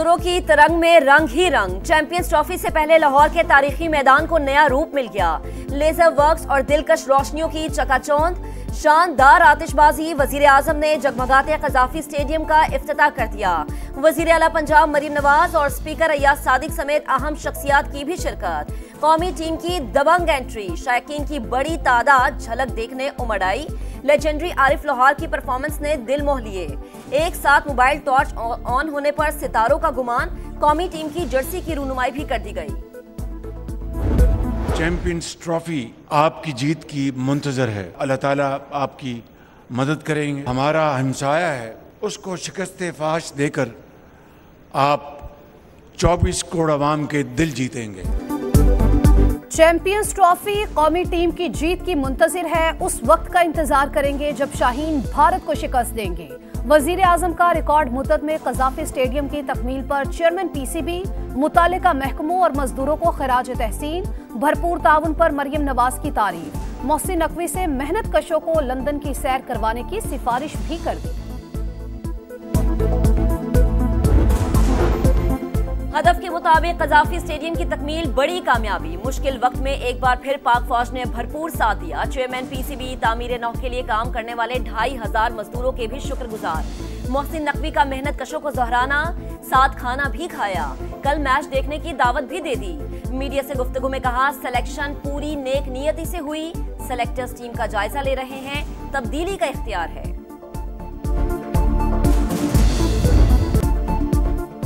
मजदूरों की तरंग में रंग ही रंग। चैंपियंस ट्रॉफी से पहले लाहौर के तारीखी मैदान को नया रूप मिल गया। लेजर वर्क्स और दिलकश रोशनियों की चकाचौंध, शानदार आतिशबाजी। वजीर आजम ने जगमगाते कजाफी स्टेडियम का इफ्तिताह कर दिया। वजीर आला पंजाब मरीम नवाज और स्पीकर अय्याज सादिक समेत अहम शख्सियात की भी शिरकत। कौमी टीम की दबंग एंट्री, शायकीन की बड़ी तादाद झलक देखने उमड़ आई। लेजेंडरी आरिफ लोहार की परफॉर्मेंस ने दिल मोह लिए। एक साथ मोबाइल टॉर्च ऑन होने पर सितारों का गुमान। कौमी टीम की जर्सी की रूनुमाई भी कर दी गई। चैंपियंस ट्रॉफी आपकी जीत की मुंतजर है। अल्लाह ताला आपकी मदद करेंगे। हमारा हमसाया है, उसको शिकस्त फाश देकर आप 24 करोड़ अवाम के दिल जीतेंगे। चैंपियंस ट्रॉफी कौमी टीम की जीत की मुंतजिर है। उस वक्त का इंतजार करेंगे जब शाहीन भारत को शिकस्त देंगे। वजीर आजम का रिकॉर्ड मुद्दत में कजाफी स्टेडियम की तकमील पर चेयरमैन पीसीबी, मुतालिका महकमों और मजदूरों को खराज तहसीन। भरपूर ताउन पर मरियम नवाज की तारीफ। मोहसिन नकवी से मेहनत कशों को लंदन की सैर करवाने की सिफारिश भी कर दी। हदफ के मुताबिक कजाफी स्टेडियम की तकमील बड़ी कामयाबी। मुश्किल वक्त में एक बार फिर पाक फौज ने भरपूर साथ दिया। चेयरमैन पीसीबी तामीर नौ के लिए काम करने वाले 2500 मजदूरों के भी शुक्रगुजार। मोहसिन नकवी का मेहनत कशों को दोहराना, साथ खाना भी खाया। कल मैच देखने की दावत भी दे दी। मीडिया से गुफ्तगू में कहा, सिलेक्शन पूरी नेक नियति से हुई। सेलेक्टर्स टीम का जायजा ले रहे हैं, तब्दीली का इख्तियार है।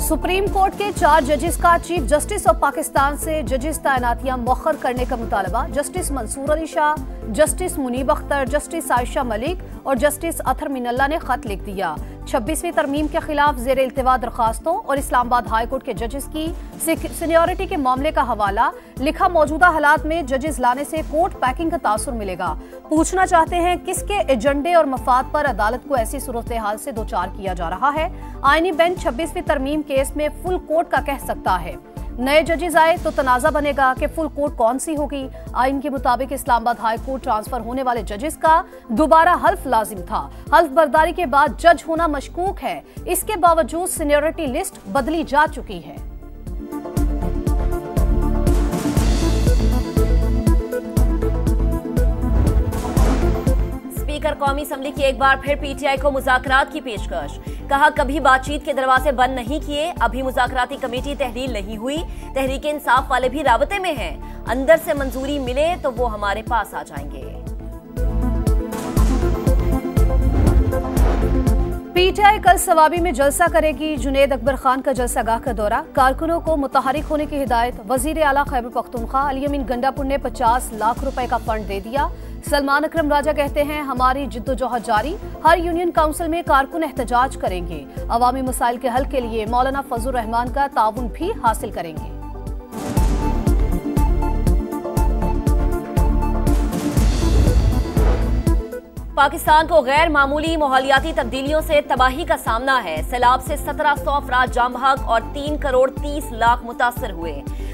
सुप्रीम कोर्ट के 4 जजेस का चीफ जस्टिस ऑफ पाकिस्तान से जजेस तैनातियां मौखर करने का मुतालबा। Justice Mansoor Ali Shah, justice Munib Akhtar, justice Ayesha Malik और जस्टिस अथर मिनल्ला ने खत लिख दिया। 26वीं तरमीम के खिलाफ जेर इल्तिवा दरखास्तों और इस्लामाबाद हाई कोर्ट के जजेस की सीनियरिटी के मामले का हवाला। लिखा, मौजूदा हालात में जजेस लाने से कोर्ट पैकिंग का तासुर मिलेगा। पूछना चाहते हैं किसके एजेंडे और मफाद पर अदालत को ऐसी सूरत हाल से दो चार किया जा रहा है। आईनी बेंच 26वीं तरमीम केस में फुल कोर्ट का कह सकता है। नए जजेस आए तो तनाजा बनेगा कि फुल कोर्ट कौन सी होगी। आइन के मुताबिक इस्लामाबाद हाई कोर्ट ट्रांसफर होने वाले जजेस का दोबारा हल्फ लाजिम था। हल्फ बर्दारी के बाद जज होना मशकूक है। इसके बावजूद सीनियरिटी लिस्ट बदली जा चुकी है। स्पीकर कौमी असम्बली की एक बार फिर पीटीआई को मुज़ाकरात की पेशकश। कहा, कभी बातचीत के दरवाजे बंद नहीं किए। अभी मुज़ाकराती कमेटी तहलील नहीं हुई। तहरीक इंसाफ वाले भी राबते में हैं। अंदर से मंजूरी मिले तो वो हमारे पास आ जाएंगे। पीटीआई कल सवाबी में जलसा करेगी। जुनेद अकबर खान का जलसागाह का दौरा। कारकुनों को मुतहरिक होने की हिदायत। वजीर आला खैबर पख्तूनख्वा अली अमीन गंडापुर ने 50 लाख रुपए का फंड दे दिया। सलमान अकरम राजा कहते हैं, हमारी जिद्दोजहद जारी। हर यूनियन काउंसिल में कारकुन एहतजाज करेंगे। अवामी मसाइल के हल के लिए मौलाना फजल रहमान का ताउन भी हासिल करेंगे। पाकिस्तान को गैर मामूली माहौलियाती तब्दीलियों से तबाही का सामना है। सैलाब से 1700 अफराद जाम बहक और 3 करोड़ 30 लाख मुतासर हुए।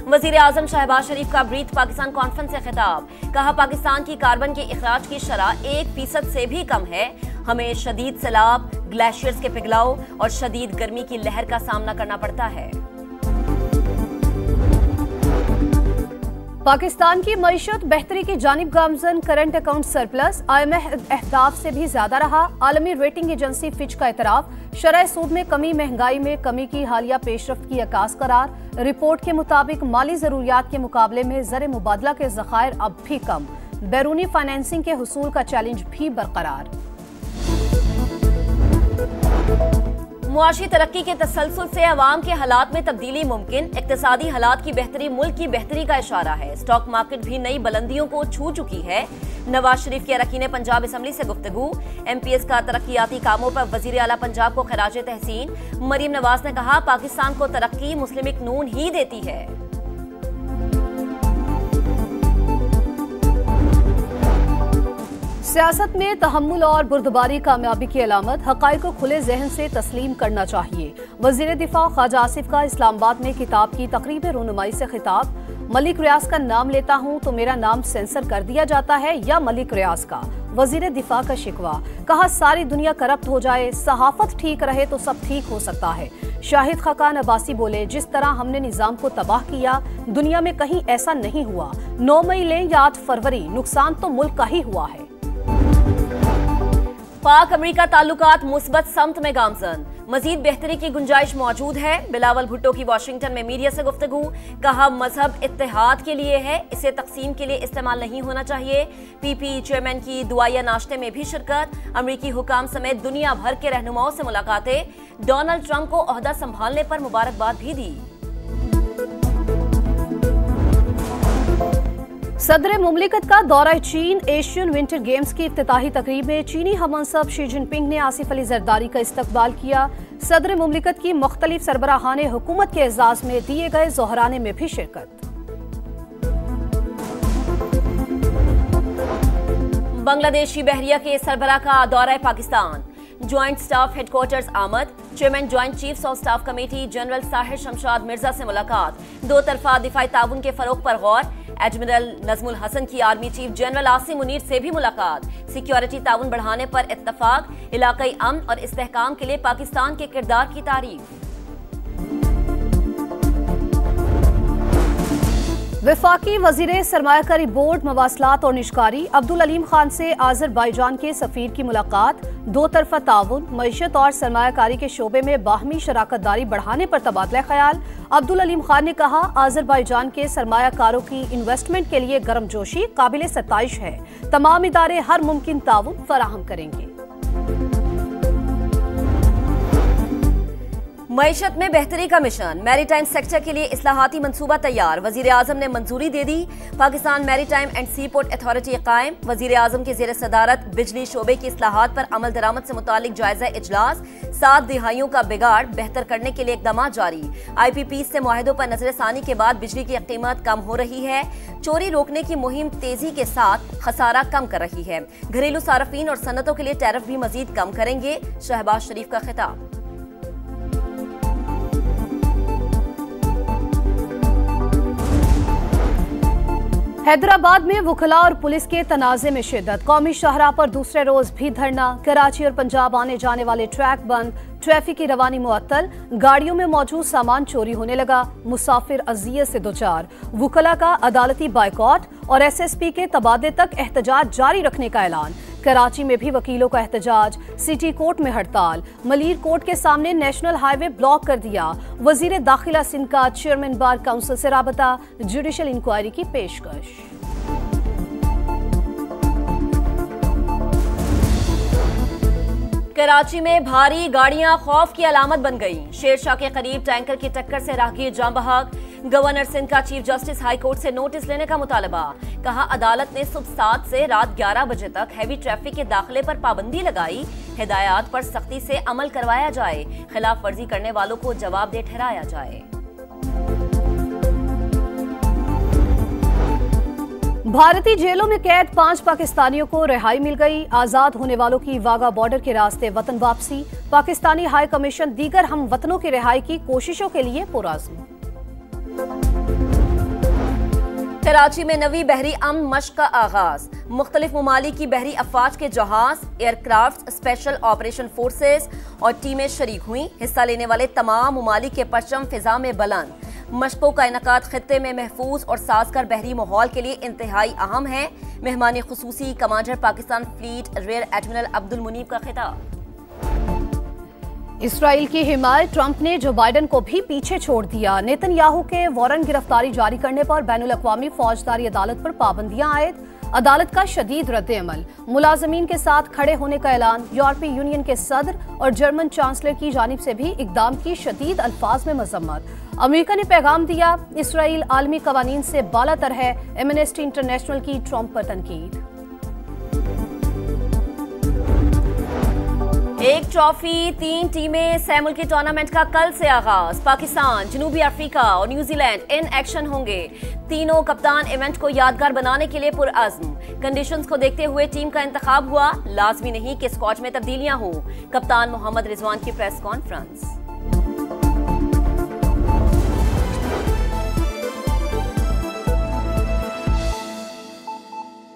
वजीर आजम शहबाज शरीफ का ब्रीथ पाकिस्तान कॉन्फ्रेंस से खिताब। कहा, पाकिस्तान की कार्बन के इखराज की शरह 1% से भी कम है। हमें शदीद सैलाब, ग्लेशियर्स के पिघलाव और शदीद गर्मी की लहर का सामना करना पड़ता है। पाकिस्तान की मईशत बेहतरी की जानिब गामजन। करंट अकाउंट सरप्लस IMF अहदाफ से भी ज्यादा रहा। आलमी रेटिंग एजेंसी फिच का एतराफ। शरह सूद में कमी, महंगाई में कमी की हालिया पेशरफ्त की अकास करार। रिपोर्ट के मुताबिक माली जरूरियात के मुकाबले में ज़र मुबादला के ज़खायर अब भी कम। बैरूनी फाइनेंसिंग के हुसूल का चैलेंज भी बरकरार। मुआशी तरक्की के तसलसल से अवाम के हालात में तब्दीली मुमकिन। इक्तिसादी हालात की बेहतरी मुल्क की बेहतरी का इशारा है। स्टॉक मार्केट भी नई बुलंदियों को छू चुकी है। नवाज शरीफ के अरकान पंजाब असम्बली से गुफ्तगू। MPS का तरक्याती कामों पर वजीर आला पंजाब को खराज तहसीन। मरीम नवाज ने कहा, पाकिस्तान को तरक्की मुस्लिम लीग नून ही देती है। सियासत में तहम्मुल और बुर्दबारी कामयाबी की अलामत। हक़ाइक़ को खुले जहन से तस्लीम करना चाहिए। वज़ीर दिफा ख्वाजा आसिफ का इस्लामाबाद में किताब की तकरीब रूनुमाई से खिताब। मलिक रियाज का नाम लेता हूँ तो मेरा नाम सेंसर कर दिया जाता है या मलिक रियाज का। वजीर दिफा का शिकवा, कहा सारी दुनिया करप्ट हो जाए, सहाफत ठीक रहे तो सब ठीक हो सकता है। शाहिद खकान अब्बासी बोले, जिस तरह हमने निजाम को तबाह किया दुनिया में कहीं ऐसा नहीं हुआ। 9 मई लें या 8 फरवरी, नुकसान तो मुल्क का ही हुआ है। पाक अमेरिका ताल्लुकात मुस्बत समत में गामजन, मजीद बेहतरी की गुंजाइश मौजूद है। बिलावल भुट्टो की वाशिंगटन में मीडिया से गुफ्तगू, कहा मजहब इत्तेहाद के लिए है, इसे तकसीम के लिए इस्तेमाल नहीं होना चाहिए। पीपी चेयरमैन की दुआया नाश्ते में भी शिरकत, अमरीकी हुकाम समेत दुनिया भर के रहनुमाओं से मुलाकातें, डोनाल्ड ट्रंप को ओहदा संभालने पर मुबारकबाद भी दी। सदर मुमलिकत का दौरा चीन, एशियन विंटर गेम्स की इफ्तिताही तकरीब में चीनी हममंसब शी जिनपिंग ने आसिफ अली जरदारी का इस्तकबाल किया। सदर मुमलिकत की मुख्तलिफ सरबराहाने हुकूमत के एजाज में दिए गए जोहराने में भी शिरकत। बांग्लादेशी बहरिया के सरबराह का दौरा पाकिस्तान, ज्वाइंट स्टाफ हेडक्वार्टर्स आमद, chairman joint chiefs of staff committee general Sahir Shamshad Mirza से मुलाकात, दो तरफा दिफाई ताउन के फरोग पर गौर। एडमिरल नजमुल हसन की army chief general Asim Munir से भी मुलाकात, सिक्योरिटी ताउन बढ़ाने पर इत्तफाक, इलाकाई अमन और इस्तेहकाम के लिए पाकिस्तान के किरदार की तारीफ। वफाकी वजीर सरमायाकारी बोर्ड मवासलात और निशकारी अब्दुल अलीम खान से आज़रबाईजान के सफीर की मुलाकात, दो तरफा ताउन, मईशत और सरमायाकारी के शोबे में बाहमी शराकतदारी बढ़ाने पर तबादला ख्याल। अब्दुल अलीम खान ने कहा, आज़रबाईजान के सरमायाकारों की इन्वेस्टमेंट के लिए गर्मजोशी काबिल सताइश है, तमाम इदारे हर मुमकिन ताउन फराहम करेंगे। मईशत में बेहतरी का मिशन, मैरीटाइम सेक्टर के लिए इस्लाहाती मंसूबा तैयार, वजीर आजम ने मंजूरी दे दी। Pakistan maritime and sea port authority कायम, वजीर आजम के जेर सदारत बिजली शोबे की इस्लाहात पर अमल दरामद से मुतालिक जायजा इजलास, 7 दिहाइयों का बिगाड़ बेहतर करने के लिए इकदाम जारी। IPP से मुआहदों पर नजरसानी के बाद बिजली की कीमत कम हो रही है, चोरी रोकने की मुहिम तेजी के साथ खसारा कम कर रही है। घरेलू सार्फिन और सनतों के लिए टैरिफ भी मजीद कम करेंगे, शहबाज शरीफ का खिताब। हैदराबाद में वुकला और पुलिस के तनाजे में शिद्दत, कौमी शाहराह पर दूसरे रोज भी धरना, कराची और पंजाब आने जाने वाले ट्रैक बंद, ट्रैफिक की रवानी मुअत्तल, गाड़ियों में मौजूद सामान चोरी होने लगा, मुसाफिर अजियत से दोचार। वुकला का अदालती बाइकॉट और SSP के तबादले तक एहतजाज जारी रखने का ऐलान। कराची में भी वकीलों का एहतजाज, सिटी कोर्ट में हड़ताल, मलीर कोर्ट के सामने नेशनल हाईवे ब्लॉक कर दिया। वजीर दाखिला सिंध का चेयरमैन बार काउंसिल से राबता, जुडिशल इंक्वायरी की पेशकश। कराची में भारी गाड़ियां खौफ की अलामत बन गई, शेरशाह के करीब टैंकर की टक्कर से राहगीर जान बहक। गवर्नर सिंध का चीफ जस्टिस हाई कोर्ट से नोटिस लेने का मुतालबा, कहा अदालत ने सुबह 7 से रात 11 बजे तक हैवी ट्रैफिक के दाखिले पर पाबंदी लगाई, हिदायत पर सख्ती से अमल करवाया जाए, खिलाफ वर्जी करने वालों को जवाबदेह ठहराया जाए। भारतीय जेलों में कैद 5 पाकिस्तानियों को रिहाई मिल गई, आजाद होने वालों की वाघा बॉर्डर के रास्ते वतन वापसी। पाकिस्तानी हाई कमीशन दीगर हम वतनों की रिहाई की कोशिशों के लिए पुरअज़्म। कराची में नवी बहरी अमन मश्क का आगाज, मुख्तलिफ ममालिक की बहरी अफवाज के जहाज, एयरक्राफ्ट, स्पेशल ऑपरेशन फोर्सेस और टीमें शरीक हुई। हिस्सा लेने वाले तमाम ममालिक के परचम फिजा में बुलंद। मशकों का इनकाद खित्ते में महफूज और साजगार बहरी माहौल के लिए इंतहाई अहम है। मेहमान खुसूसी commander Pakistan fleet rear admiral Abdul Munib का खिताब। इसराइल की हिमायत, ट्रंप ने जो बाइडन को भी पीछे छोड़ दिया। नेतन्याहू के वारंट गिरफ्तारी जारी करने पर बैनुल-अक़वामी फौजदारी अदालत पर पाबंदियां आयद, अदालत का शदीद रद्द-ए-अमल। मुलाजमीन के साथ खड़े होने का ऐलान, यूरोपीय यूनियन के सदर और जर्मन चांसलर की जानिब से भी इकदाम की शदीद अल्फाज में मजम्मत। अमेरिका ने पैगाम दिया, इसराइल आलमी कवानीन से बालातर है, एमनेस्टी इंटरनेशनल की ट्रंप पर तनकीद। एक ट्रॉफी 3 टीमें सैमुल्की टूर्नामेंट का कल से आगाज। पाकिस्तान, जनूबी अफ्रीका और न्यूजीलैंड इन एक्शन होंगे। तीनों कप्तान इवेंट को यादगार बनाने के लिए पुरअज़्म। कंडीशंस को देखते हुए टीम का इंतखाब हुआ, लाजमी नहीं कि स्क्वाड में तब्दीलियां हो। कप्तान मोहम्मद रिजवान की प्रेस कॉन्फ्रेंस।